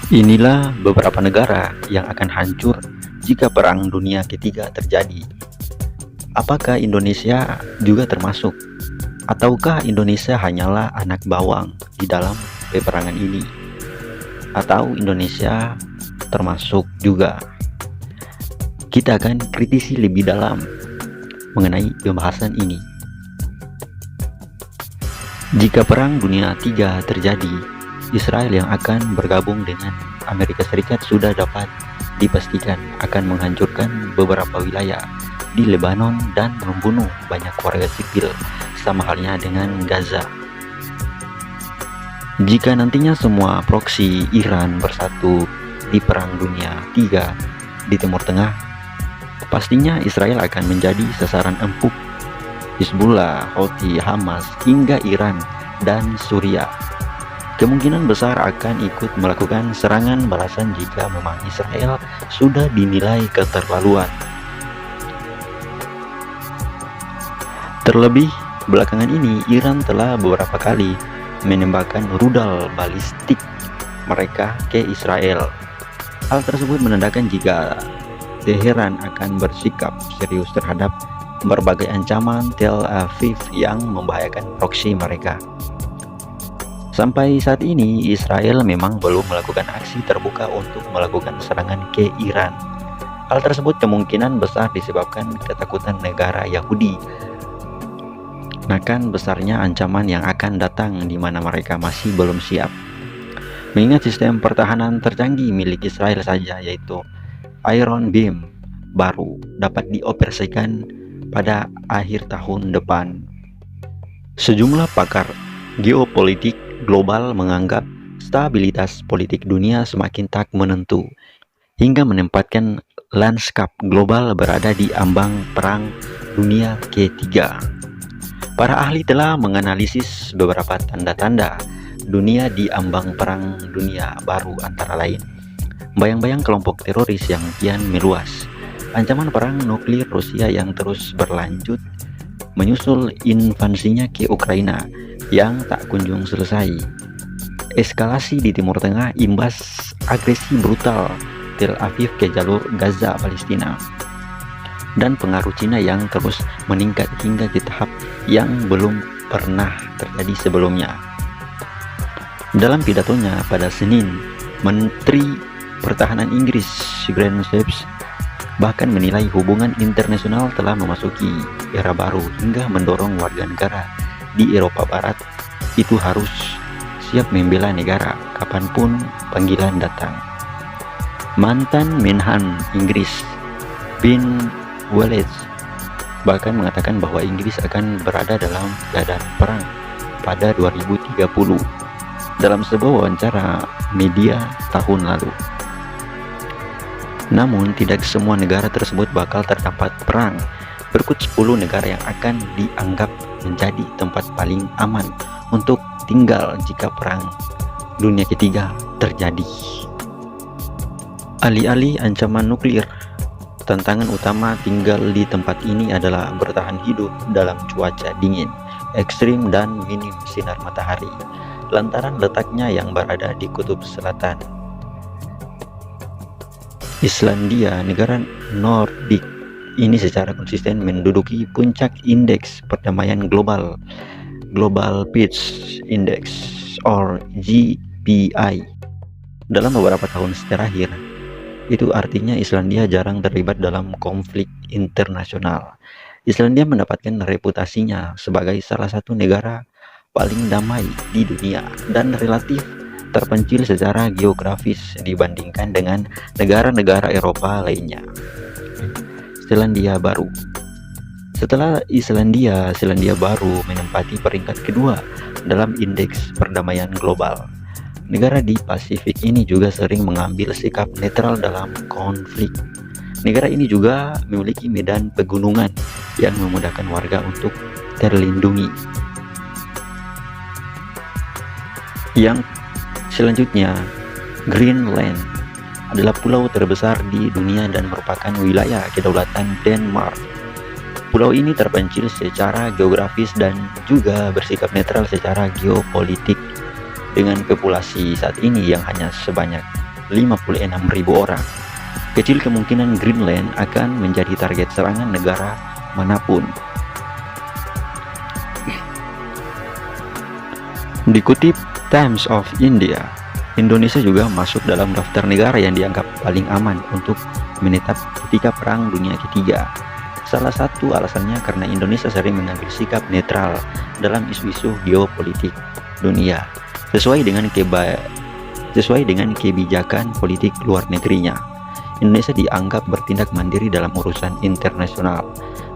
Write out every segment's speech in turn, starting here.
Inilah beberapa negara yang akan hancur jika Perang Dunia Ketiga terjadi. Apakah Indonesia juga termasuk? Ataukah Indonesia hanyalah anak bawang di dalam peperangan ini? Atau Indonesia termasuk juga? Kita akan kritisi lebih dalam mengenai pembahasan ini. Jika Perang Dunia III terjadi, Israel yang akan bergabung dengan Amerika Serikat sudah dapat dipastikan akan menghancurkan beberapa wilayah di Lebanon dan membunuh banyak warga sipil, sama halnya dengan Gaza. Jika nantinya semua proksi Iran bersatu di Perang Dunia III di Timur Tengah, pastinya Israel akan menjadi sasaran empuk Hizbullah, Houthi, Hamas, hingga Iran dan Suriah. Kemungkinan besar akan ikut melakukan serangan balasan jika memang Israel sudah dinilai keterlaluan. Terlebih, belakangan ini Iran telah beberapa kali menembakkan rudal balistik mereka ke Israel. Hal tersebut menandakan jika Teheran akan bersikap serius terhadap berbagai ancaman Tel Aviv yang membahayakan proksi mereka. Sampai saat ini, Israel memang belum melakukan aksi terbuka untuk melakukan serangan ke Iran. Hal tersebut kemungkinan besar disebabkan ketakutan negara Yahudi akan besarnya ancaman yang akan datang di mana mereka masih belum siap. Mengingat sistem pertahanan tercanggih milik Israel saja, yaitu Iron Beam, baru dapat dioperasikan pada akhir tahun depan. Sejumlah pakar geopolitik global menganggap stabilitas politik dunia semakin tak menentu, hingga menempatkan lanskap global berada di ambang Perang Dunia Ketiga. Para ahli telah menganalisis beberapa tanda-tanda dunia di ambang Perang Dunia Baru, antara lain bayang-bayang kelompok teroris yang kian meluas, ancaman perang nuklir Rusia yang terus berlanjut menyusul invasinya ke Ukraina yang tak kunjung selesai, eskalasi di Timur Tengah imbas agresi brutal Tel Aviv ke jalur Gaza Palestina, dan pengaruh Cina yang terus meningkat hingga di tahap yang belum pernah terjadi sebelumnya. Dalam pidatonya pada Senin, Menteri Pertahanan Inggris Grant Shapps bahkan menilai hubungan internasional telah memasuki era baru, hingga mendorong warga negara di Eropa Barat itu harus siap membela negara kapanpun panggilan datang. Mantan Menhan Inggris Ben Wallace bahkan mengatakan bahwa Inggris akan berada dalam keadaan perang pada 2030 dalam sebuah wawancara media tahun lalu. Namun tidak semua negara tersebut bakal terdapat perang. Berikut 10 negara yang akan dianggap menjadi tempat paling aman untuk tinggal jika Perang Dunia Ketiga terjadi. Alih-alih ancaman nuklir, tantangan utama tinggal di tempat ini adalah bertahan hidup dalam cuaca dingin, ekstrim, dan minim sinar matahari, lantaran letaknya yang berada di kutub selatan. Islandia, negara Nordik ini secara konsisten menduduki puncak indeks perdamaian global, Global Peace Index or GPI, dalam beberapa tahun terakhir. Itu artinya Islandia jarang terlibat dalam konflik internasional. Islandia mendapatkan reputasinya sebagai salah satu negara paling damai di dunia dan relatif terpencil secara geografis dibandingkan dengan negara-negara Eropa lainnya. Selandia Baru. Setelah Islandia, Selandia Baru menempati peringkat kedua dalam indeks perdamaian global. Negara di Pasifik ini juga sering mengambil sikap netral dalam konflik. Negara ini juga memiliki medan pegunungan yang memudahkan warga untuk terlindungi. Yang selanjutnya, Greenland adalah pulau terbesar di dunia dan merupakan wilayah kedaulatan Denmark. Pulau ini terpencil secara geografis dan juga bersikap netral secara geopolitik, dengan populasi saat ini yang hanya sebanyak 56.000 orang. Kecil kemungkinan Greenland akan menjadi target serangan negara manapun. Dikutip Times of India, Indonesia juga masuk dalam daftar negara yang dianggap paling aman untuk menetap ketika Perang Dunia Ketiga. Salah satu alasannya karena Indonesia sering mengambil sikap netral dalam isu-isu geopolitik dunia, sesuai dengan kebijakan politik luar negerinya. Indonesia dianggap bertindak mandiri dalam urusan internasional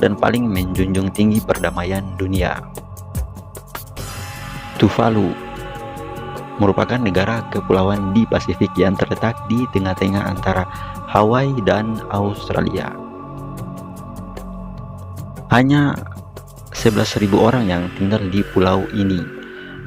dan paling menjunjung tinggi perdamaian dunia. Tuvalu merupakan negara kepulauan di Pasifik yang terletak di tengah-tengah antara Hawaii dan Australia. Hanya 11.000 orang yang tinggal di pulau ini.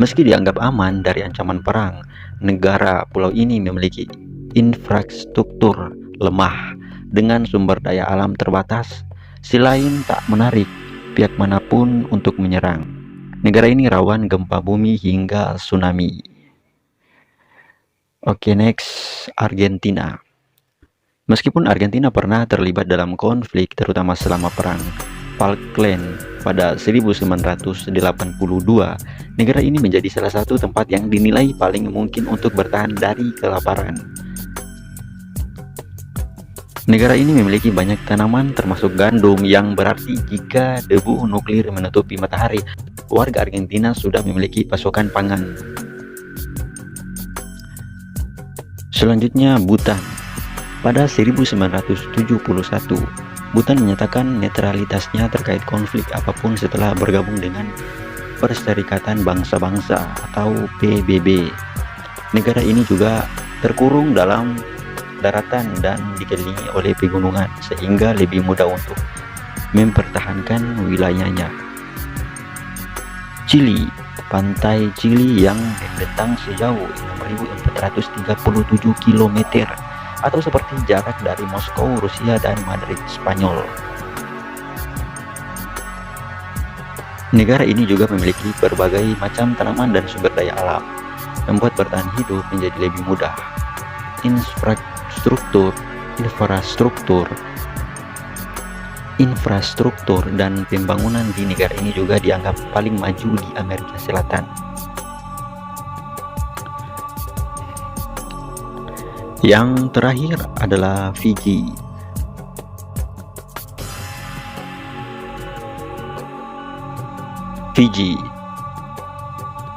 Meski dianggap aman dari ancaman perang, negara pulau ini memiliki infrastruktur lemah dengan sumber daya alam terbatas. Selain tak menarik pihak manapun untuk menyerang, negara ini rawan gempa bumi hingga tsunami. Oke, next, Argentina. Meskipun Argentina pernah terlibat dalam konflik terutama selama perang Falkland pada 1982, negara ini menjadi salah satu tempat yang dinilai paling mungkin untuk bertahan dari kelaparan. Negara ini memiliki banyak tanaman termasuk gandum, yang berarti jika debu nuklir menutupi matahari, warga Argentina sudah memiliki pasokan pangan. Selanjutnya, Bhutan. Pada 1971, Bhutan menyatakan netralitasnya terkait konflik apapun setelah bergabung dengan Perserikatan Bangsa-Bangsa atau PBB. Negara ini juga terkurung dalam daratan dan dikelilingi oleh pegunungan, sehingga lebih mudah untuk mempertahankan wilayahnya. Chili. Pantai Chili yang membentang sejauh 6.437 km atau seperti jarak dari Moskow, Rusia, dan Madrid, Spanyol. Negara ini juga memiliki berbagai macam tanaman dan sumber daya alam, membuat bertahan hidup menjadi lebih mudah. Infrastruktur dan pembangunan di negara ini juga dianggap paling maju di Amerika Selatan. Yang terakhir adalah Fiji. Fiji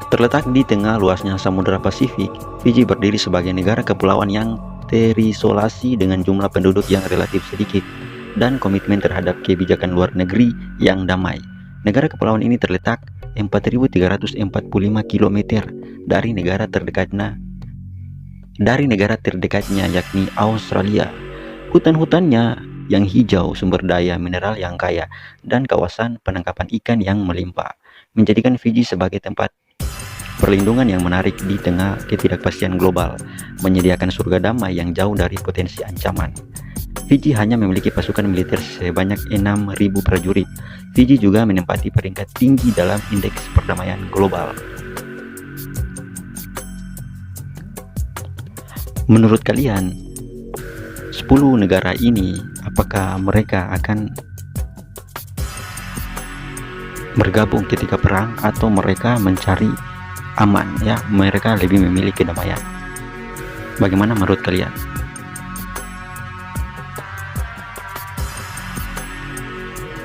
terletak di tengah luasnya Samudra Pasifik. Fiji berdiri sebagai negara kepulauan yang terisolasi dengan jumlah penduduk yang relatif sedikit dan komitmen terhadap kebijakan luar negeri yang damai. Negara kepulauan ini terletak 4.345 km dari negara terdekatnya yakni Australia. Hutan-hutannya yang hijau, sumber daya mineral yang kaya, dan kawasan penangkapan ikan yang melimpah menjadikan Fiji sebagai tempat perlindungan yang menarik di tengah ketidakpastian global, menyediakan surga damai yang jauh dari potensi ancaman. Fiji hanya memiliki pasukan militer sebanyak 6.000 prajurit. Fiji juga menempati peringkat tinggi dalam indeks perdamaian global. Menurut kalian, 10 negara ini, apakah mereka akan bergabung ketika perang atau mereka mencari aman? Ya, mereka lebih memilih kedamaian. Bagaimana menurut kalian?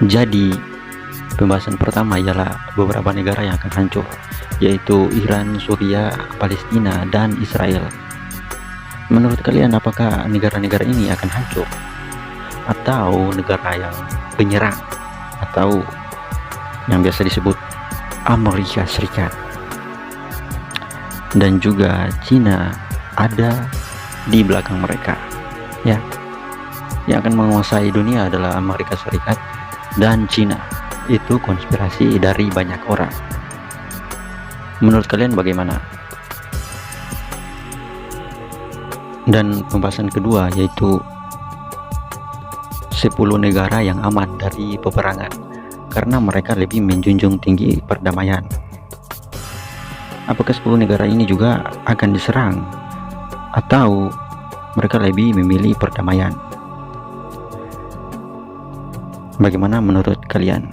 Jadi, pembahasan pertama ialah beberapa negara yang akan hancur, yaitu Iran, Suriah, Palestina, dan Israel. Menurut kalian, apakah negara-negara ini akan hancur? Atau negara yang penyerang? Atau yang biasa disebut Amerika Serikat? Dan juga Cina ada di belakang mereka. Ya, yang akan menguasai dunia adalah Amerika Serikat dan Cina. Itu konspirasi dari banyak orang. Menurut kalian bagaimana? Dan pembahasan kedua yaitu 10 negara yang aman dari peperangan karena mereka lebih menjunjung tinggi perdamaian. Apakah 10 negara ini juga akan diserang? Atau Mereka lebih memilih perdamaian. Bagaimana menurut kalian?